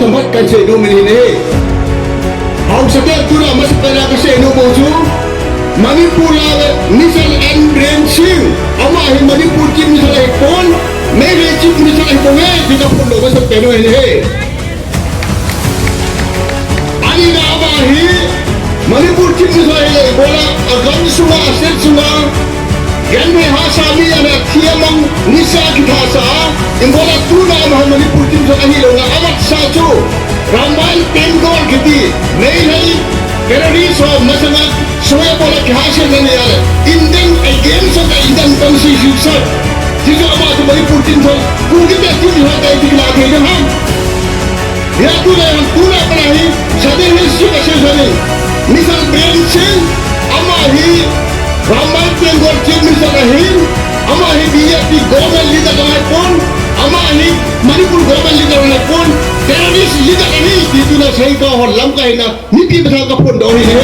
tempat kan saya no ini. Haosa tu lah masuk pada kan saya no boju. Manipur lah misal and brain sing. Ama hi Manipur chip misal pon, mere chip misal pon kita pun no masuk pada ini. Ani na ama hi Manipur chip misal bola agam sunga aset sunga. Yan may hasa niya na tiyamang nisa kitasa. Imbola tuna ang Manipur chip sa kahilo nga amat sa cho. Ramai tenggol kiti. May teroriso masangat soya bola kihasa na niya. Indeng against sa indeng konstitusyon. Jika ama sa Manipur chip sa kung kita chip sa tayo tiglagay ng ham. Ya tuna yang tuna panahi sa dehisyo kasi sa niya. Misal branching ama hi Ramai tenggol chip misal ahin. Ama hi BJP government leader kamay pon. Ama hi Manipur government leader kamay pon. Terrorist leader kami dito na sa ikaw hon lamkai na mipi besar kapon daw ini.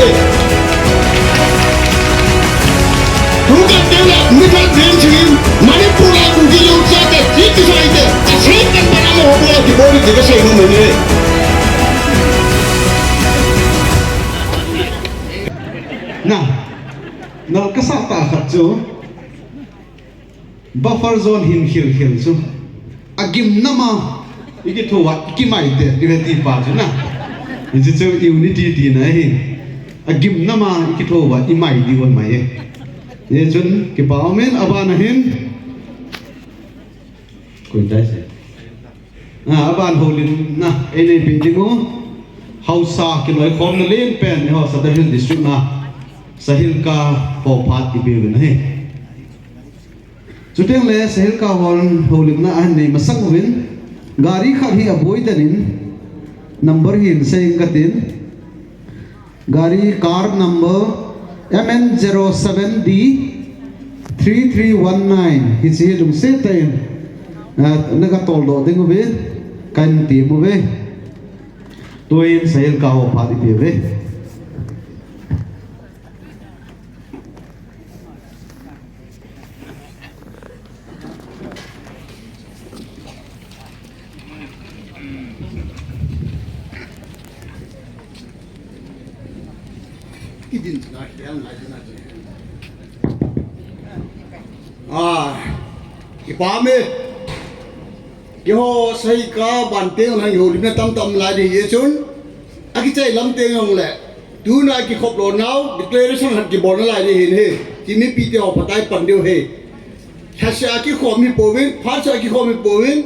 Tugas dia misal branching Manipur aku gilong sa te dito sa ite. Asikan para mo hobo di body di kasi mo ini. Nah, nal kasata khat chu buffer zone hil chu agim nama iki thowa iki mai te direti pa chu na iki chu unity ti na hi agim nama iki thowa i mai di won mai ye chun ki pa men aba na hin koi dai se aban holin na ene pe dingo haosa ki loi khom na len pen ho sa Southern district na sahil ka po phat ti be na he chuteng le sahil ka hon holim na an nei masang win gari kha hi aboi danin number hin saying katin gari car number MN07D 3319 hi chi lung se tain naga tol do ding be kan ti mu be toin sahil ka ho phat ti be Ipame Iho say ka banteng hang ho limna tam lai di yechun aki chai lam teng hong le tu na ki khop lo now declaration hat ki bon lai di hin he ki mi pi te ho patai pan deu he khasha ki khom mi powin pha cha ki khom mi powin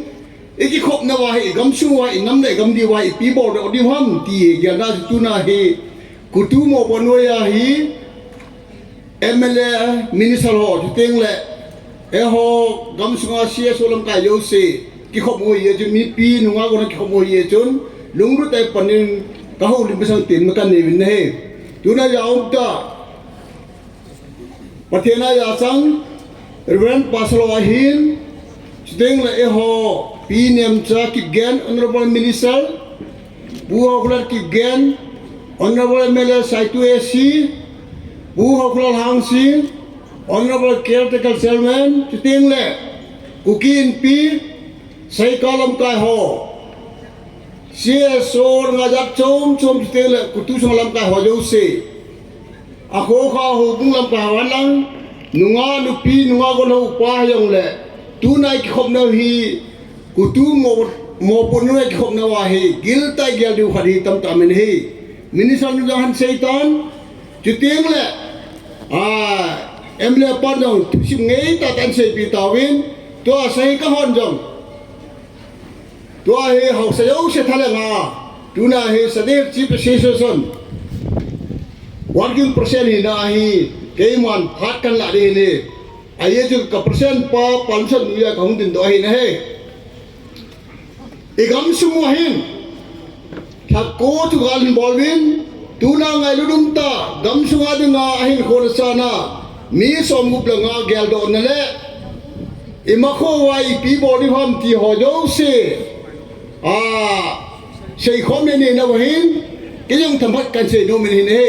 eki khop na wa he gam su wa inam le gam di wa pi bo de odi ham ti ge na tu na he kutu mo bonoya hi MLA minister ho teng le ho gam sunga sia solam kai yo se ki khop mo ye ju mi pi nunga ko ki khop mo ye chun lungru tai panin ka ho lim besang tin ma kan ne win he tuna ya ta pathena ya sang reverend paslo ahin teng le ho pi nem cha ki gen honorable minister bu ho klar ki gen honorable MLA Saitu AC bu ho klar hang si Honorable Caretaker Chairman, Chiting Le, Kukin P, Say Kalam Kai Ho, CSO Ngajak Chom, Chiting Le, Kutu Salam Kai Ho Jose, Ako Ka Hubung Lam Kai Walang, Nunga Nupi, Nunga Gono Upah Yang Le, Tunai Khop Na Hi, Kutu Mo Punai Khop Na Wahi, Giltai Gyaldu Khadi Tam Tamin Hi, Minister Nujahan Saitan, Chiting Le, em le pan dong sim ngei ta tan sei pi tawin to sai ka hon dong to he hau sa yo se thala nga tu na he sadir chief association working percent hi na hi keiman phat kan la de ni ai ju ka percent pa pension nu ya khong din do hi na he igam sumu hin tha ko tu gal bolwin tu na ngai ludum ta gam sunga de nga hin khon sana mi som gup la nga gel do na le imakho wa ipi body ham ti ho jo se sei khom ne na wahin ke yang thampat kan se no min he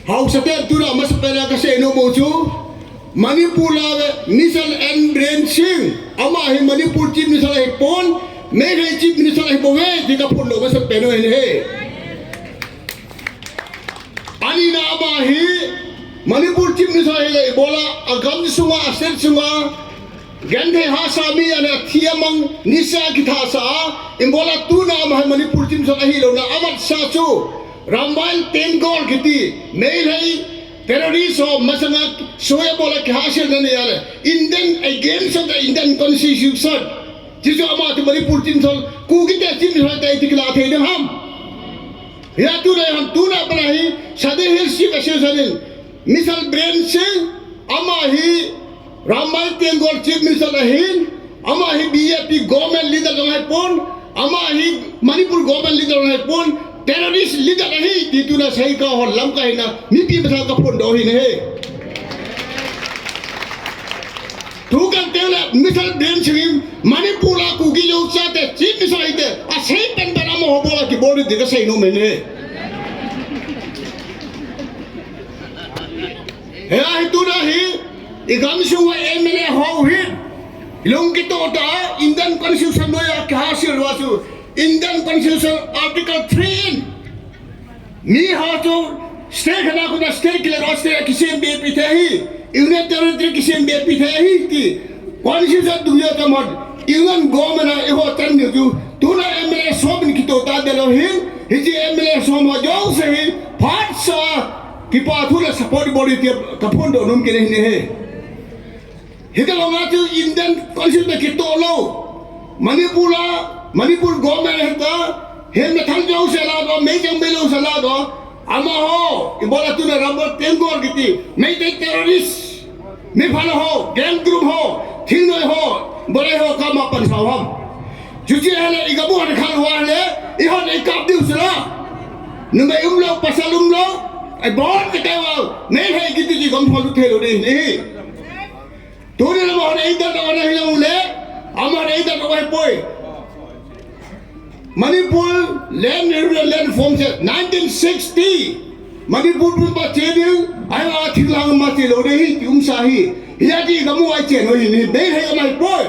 haosa te tu ra mas pera ka se no mo chu Manipur la misal and brain sing ama hi Manipur chip misal he pon mấy cái chip mình sao lại bỏ về thì các phun đồ mới sắp bén rồi này anh na mà hi Manipur chip mình sao lại bỏ la agam sunga aser sunga gan thei hasa mi ana thiamang nisa kithasa imbola tu na ma Manipur chip sao hi lo na amat sa chu Ramban Tengor kiti mail hai terrorist or masanga soya bola khasel na yare Indian against the Indian constitution jiso ama tu Manipur tin sol ku kita tim hai tai tikla the dang ham ya tu na ham tu na bana hi sade hi si association misal brain se ama hi Ramban Tengor chief minister hin ama hi BJP government leader hai pon ama hi Manipur government leader hai pon terrorist leader nahi itu na sahi ka hor lamkai na mipi basa ka phon do hi ne tu kan tela misal brain sing Manipur la ku gi yo cha te chief misal ite a sei pen bana mo hobola ki body de ka sei no me ne he tu na hi igam suwa MLA ho hi long ki to ta Indian constitution no ya ka hasil wasu Indian Constitution Article 3 ni hato state khana ko na state kile roste kisem be pithahi union territory kisem be pithahi ki constitution duya kamod union government e ho tan ni tu na MLA sobin ki to ta delo hin hiji MLA som ho jo se hi phatsa ki pa thula support body ti ka phondo num ki ne he hidalonga tu Indian Constitution ki to lo Manipur government heta hem na thang jau se la do me jang belo se la do ama ho ibola tu na Ramban Tengor giti me te terrorist me phana ho gang group ho thinoi ho bole ho kama pan sa ham juji hele igabu han khan wa le I hon e kap diu se la nu me umlo pasalum lo ai bon ke wa me he giti ji gam pholu thelo de ni tu ni mo ne ida da na hi le ama ne ida da wa poi Manipur land form 1960 Manipur pun bacedil ayo thilang ma ti lo de um sahi ya ji gamu ai chen ho ni be he mai poi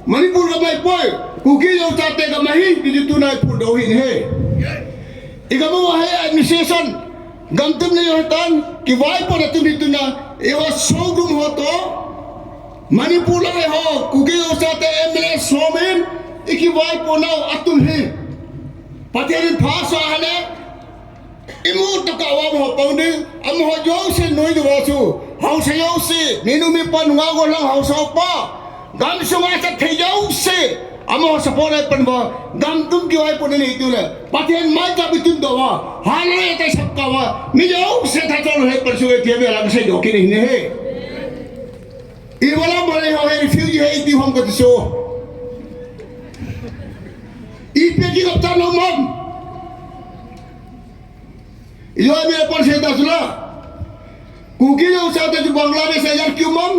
Manipur ga mai poi ku ki yo ta te ga mai ki tu na pu do hi he igamu hai administration gamtum ne yo tan ki vai por tu ni tu na e wa sogum ho to Manipur la ho ku ki yo ta te MLA somen iki vai ponau atum he paterin phasa hale imu takawa ho paundi am ho jo se noi do wasu haosa yo se ninu mi pan nga go lang haosa pa gam sunga sa thejau se am ho support ai pan ba gam tum ki vai pon ni tu le paten mai ta bitum do wa hale ta sakka wa mi jo se tha chol he par su ke be la se do ki ni he I wala mare ho he refugee he di hom ko so IPG kapta no mom yo mere por se dasla kuki yo sa te Bangladesh ayar kyu mom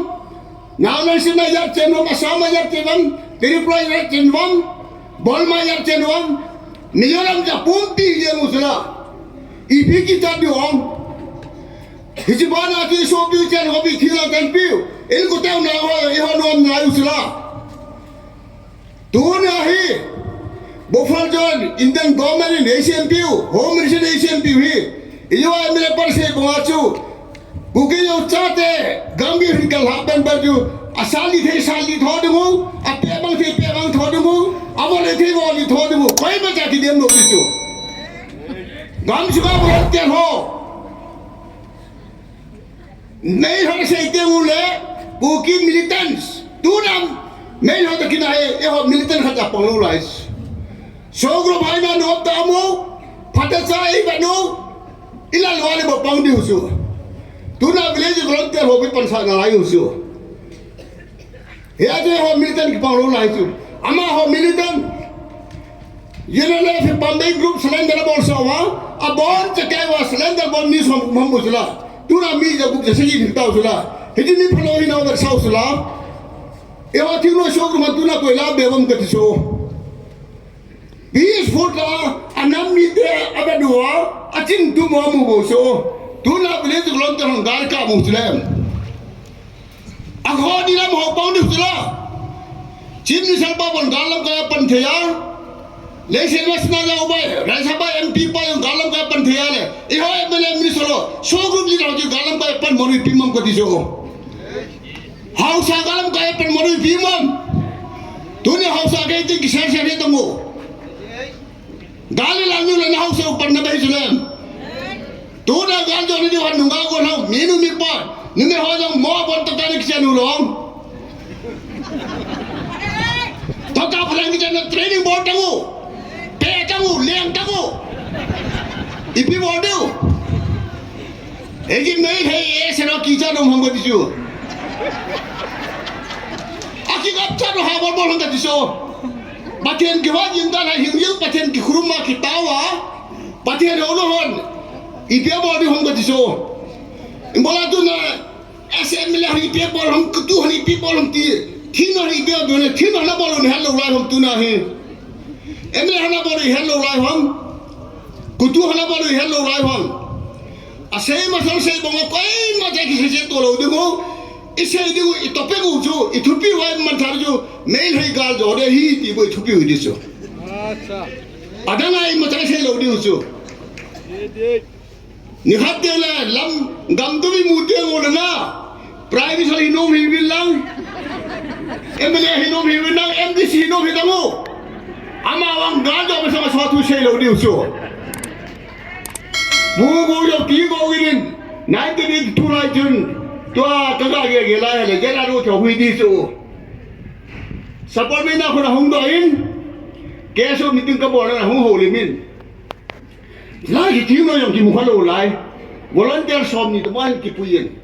namen sin ayar cheno asam ayar chenom Tripoli ayar chenom bolma ayar chenom Mizoram ja pumpi je musla IPG ta di hom hijibana ti so bi chen hobi thila kan piu el ko te na ho e ho no na usla tu na hi Bofal John, Indian government in Asian Pew, Home Minister Asian Pew here. You are mere person Boachu. Kuki yo chate, Gambi Hikal happen but you asali the sali thodumu, a pebang the pebang thodumu, our the all thodumu, quite much at them no issue. Gamsuka work their ho. May her say they will Kuki militants, do them, may not the Kina, militant has a polarized. Sogro bhai na no tamo phatasa ei banu ila lwale bo pangdi husu tuna village volunteer ho bi pansa na ai husu ya je ho militant ki panglo lai chu ama ho militant yenale fi Bombay group cylinder bol sawa a bon chakai wa cylinder bon ni som musla tuna mi je buk se ji tau sula hiji ni phlo hi na over sau sula e wa tino sogro ma tuna ko la bevam ka so Bis foot anam mite abadua achin tu mamu boso tu na village volunteer hongar ka muslim akhodi na mo pound sula Chief Minister Babon galam kaya panthea lesen wasna ja ubai Rajya Sabha MP pa yung galam kaya panthea le iho MLA minister so group leader ji galam kaya pan mori pimam ko diso haosa galam kaya pan mori pimam tuni haosa kaya ti kisar sari tango gali lanyu lan haosa upar na bai sulam tuna gal jo ni wan nunga ko na minu mi pa ni me ho jang mo bon ta kan kisar nu long Toka palang kita nak training board tamu, pay tamu, liang tamu, ipi board tu. Egi main hai serak kita dong hangga disu. Aki kapsa dong habar bol hangga disu. Patian kiwan jinta lah hiu patian kikuruma kitawa, patian olohon, ipi board hangga disu. Imbola tu na SM lah ipi board hang kutu han ipi board hang ti. Thina hi bia bune thina na bolu ni hello lai hom tuna hi emle hana bolu hello lai hom kutu hana bolu hello lai hom asai ma sam sei bonga koi ma ja ki se to lo dingo ise dingo itope gu ju itupi wai man thar ju mail hai gal jo de hi ti bo itupi hu diso acha adanga ai ma ja se lo di ju ni hat de la lam gam tu bi mu de ngo na private sal hi nom hi bilang MLA hinom hiwinang MDC hinom hitamu ama wang gado bersama suatu selo di usul buku yo tigo ginin 1982 lai jun tua kaga ge lai le gela ro tho hui di su sapor mina khona hung do in keso miting ka bona hung ho limin lai ki tino yong ki mukhalo lai volunteer som ni tuan ki puyen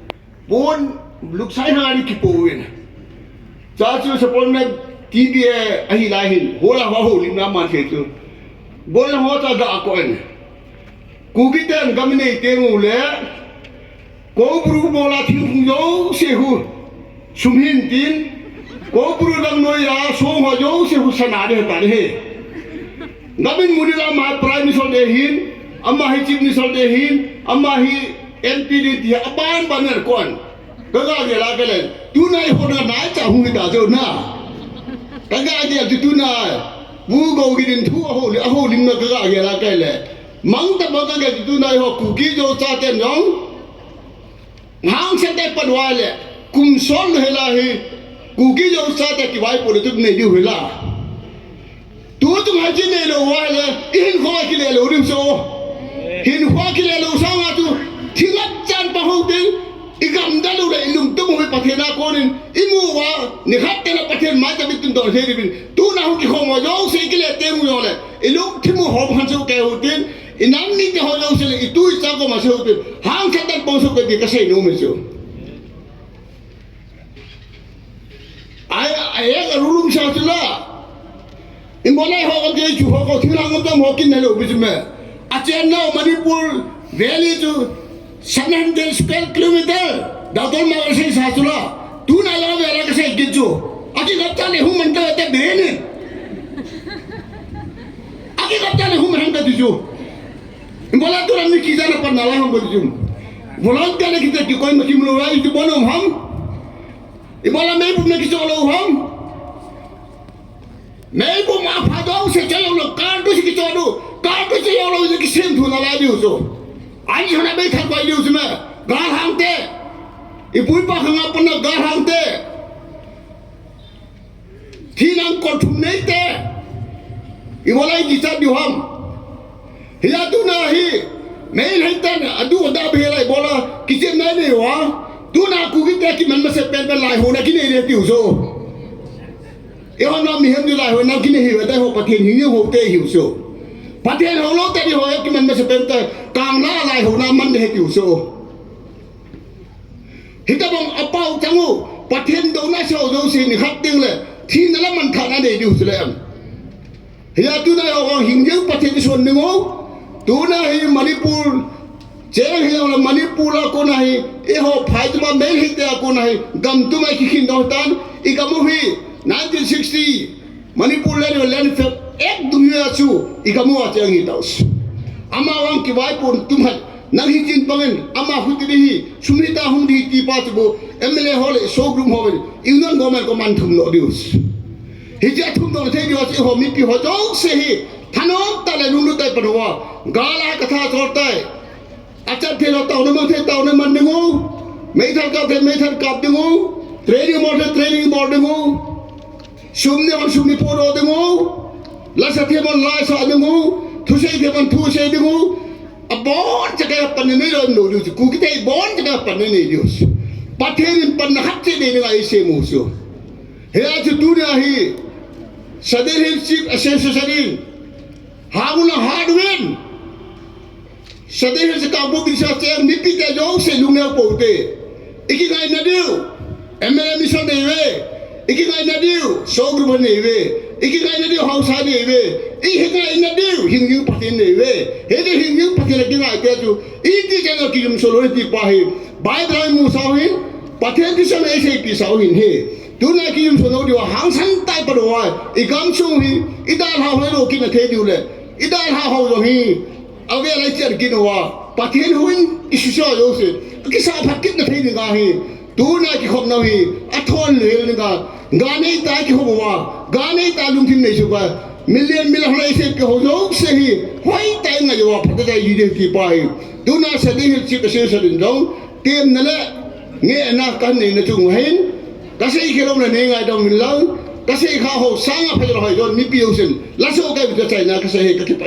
bon luksai na ni ki puyen Saatnya sepuluh TV ahi lain, hola wahu lima masih itu. Boleh hota gak akuan. Kugitan kami ni temu le, kau buru bola tiung jauh sehu, sumhin tin, kau buru dang noya song jauh sehu sanade tadi. Kami mudi lama prime minister dehin, amma hi chief minister dehin, amma hi MP dia aban banar kon. Kaga ge la kale tunai hona na cha hu da jo na kaga ge tu tunai bu go gi din thu ho lim na kaga ge la kale mang ta ba ga ge tunai ho ku ki jo cha ten yong hang se te padwa le kum sol hela hi ku ki jo cha te ki wai po tu ne di hela tu tu ha ji ne lo wa le in kho ki le lo rim so hin kho ki le lo sa ma tu thingap chan pa ho tin Ikam dalu le ilung tu mo pathena konin imu wa ni khatte na pathen ma ta bitun dor heri bin tu na hu ki khom wa yo se ki le te mu yo le ilung thimu hom han so ke hutin inam ni ke ho yo se le itu isa ko ma se hutin hang khatte bon so ke ka sei no me so ai ga rulum sha tula imbolai ho ga je chu ho ko thila ngam tam ho kin ne lo bisme achen na manipur valley to 700 square kilometer dator ma se sasula tu na la vera ka se gijo aki gapta le hum manta te bene aki gapta le hum hanga dijo bola tu ram ni kizana par nala hum dijo bola ka le kita ki koi makim lo rai tu bonom ham ibola me bu me ki cholo ham me bu ma phado se chalo lo kar tu ki cholo kar tu se yolo ki sem thu na la di uso Ai hana bai thak bai liu sima gar hang te ipui pa khanga pana gar hang te thinang ko thum nei te iwalai ki cha di ham hiya tu na hi mail hai tan adu da be lai bola ki chen nai ne wa tu na ku ki te ki man ma se pen pen lai ho na ki nei re ti so e ho na mi hem di lai ho na ki nei hi wa dai ho pathen hi ho te hi so pathen ho lo te di ho ki man ma se pen ta kang na lai ho na man de ti so hita bang apau changu pathen do na so do si ni khat ting le thin na man thana de di so le am hiya tu na ho hing je pathen so ni ngo tu na hi manipur je hi la manipur la ko na hi e ho phai tu ma mel hi te ko na hi gam tu mai ki khin do tan I kamu hi 1960 manipur le land fe ek dunia chu I kamu a chang I taus ama wang ki wai pun tumhat nang hi jin pangen ama hutri hi sumita hum di ti pa tu MLA hole so group ho iunan government ko man thum no dius ฮิจทุ่มตอนเที่ยวสิหอมิปีหัวจ้องเสียท่านน้องตาเลยนุ่นได้ปนว่ากาลากระทาสอดได้อาจารย์เทเราเต่าน้ำมันเทเต่าน้ำมันดึงงูไม่ทันกับเทไม่ทันกับดึงงูเทรนนิ่งบอลดึงงูชุมเนี่ยมันชุมนี่พอรอดึงงูลาสเทียมันลาสาดึงงูทุเชยเทียมันทุเชยดึงงูบอลจะแก่ปันนี่เราหนูดูสิกูคิดไอ้บอลจะแก่ปันนี่ดูสิปัทเทนินปันหัดเจดีนี่ไอ้เสียมูสิเฮียจะดูเนี่ยฮีสเดนฮิลชิปเอเซนส์สเดนฮาวุนาฮาร์ดเวนสเดนฮิลสกาบูบินชาเซียมิปิเตจงเซลุงเนลโปเตอีกิไงนาดิวเอ็มเอลมิชอนเดเวอีกิไงนาดิวโซกรุบันเดเวอีกิไงนาดิวฮาวซาเดเวอีกิไงนาดิวฮิงยูปัตเตนเดเวเฮเดฮิงยูปัตเตนกิไงเตจูอีกิจังกิยุมโซโลติปาฮีบายบรายมูซาฮินปัตเทนที่ฉันเอเซปีซาฮินเฮดูน่ากิยุมโซโลดิวหางสันไตปะดวายอีกำชงฮีอีดาลฮาวเลโลกินเทดิวเลอีดาลฮาวโลฮีเอาเวลาเจอกินว่าปัทเทียนหุ่นอิสุชาโยสิกิสาพักกินเทดิกาฮีดูน่ากิขบนาฮีอัทอนเลยนึกากาเนตากิขบว่ากาเนตาลุงทิมเนชุกามิลเลียนฮาเซกิโฮโยเซฮีห้อยแต่งไงว่าพัฒนายีเดกิปายดูน่าเสด็จชิบเชสดินจงเตรียมนั่นแหละเงี้ยนักกันนี่นะจุงเห็นกษัตริย์เขาเนี่ยไงดองมิลล์กษัตริย์เขาสังอาพยาหอยจนมีพิวสินลักษณะก็จะใช่นะกษัตริย์ก็คิดไป